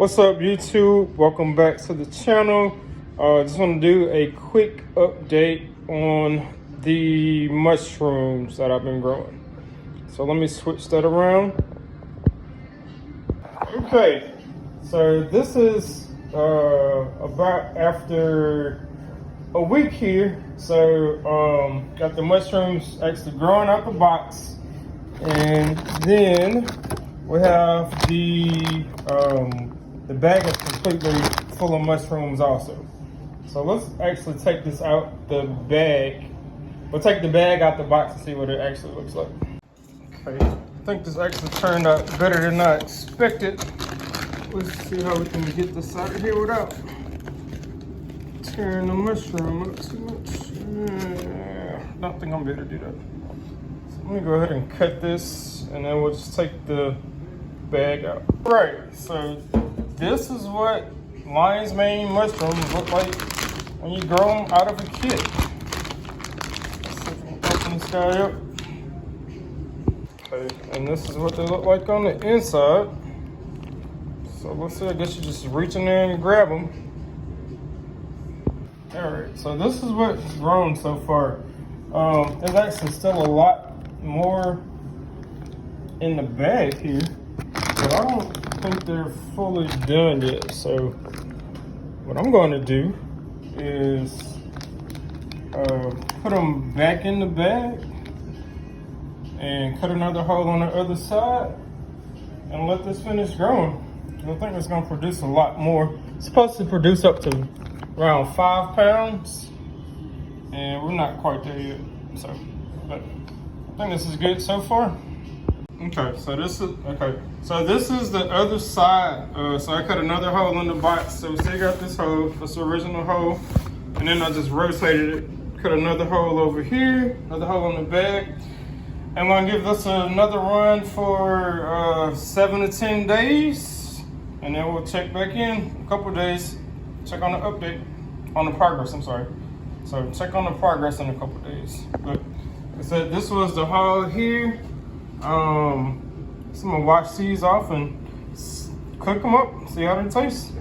What's up, YouTube? Welcome back to the channel. Just want to do a quick update on the mushrooms that I've been growing. So let me switch that around. Okay, so this is about after a week here. So got the mushrooms actually growing out the box, and then we have the bag is completely full of mushrooms also. So let's actually take this out the bag. We'll take the bag out the box and see what it actually looks like. Okay, I think this actually turned out better than I expected. Let's see how we can get this out of here without tearing the mushroom up too much. I don't think I'm gonna be able to do that. So let me go ahead and cut this, and then we'll just take the bag out. Right, so this is what lion's mane mushrooms look like when you grow them out of a kit. Let's see if we can open this guy up. Okay, and this is what they look like on the inside. So let's see, I guess you just reach in there and grab them. Alright, so this is what's grown so far. There's actually still a lot more in the bag here, but I don't think they're fully done yet. So what I'm going to do is put them back in the bag and cut another hole on the other side and let this finish growing. I think it's going to produce a lot more. It's supposed to produce up to around 5 pounds, and we're not quite there yet. So, but I think this is good so far. Okay, so this is the other side. So I cut another hole in the box. So still got this hole, this original hole, and then I just rotated it. Cut another hole over here, another hole in the bag. I'm gonna give this another run for 7 to 10 days, and then we'll check back in a couple days. Check on the update, on the progress. I'm sorry. So check on the progress in a couple days. But like I said, this was the hole here. So I'm gonna wash these off and cook them up, see how they taste.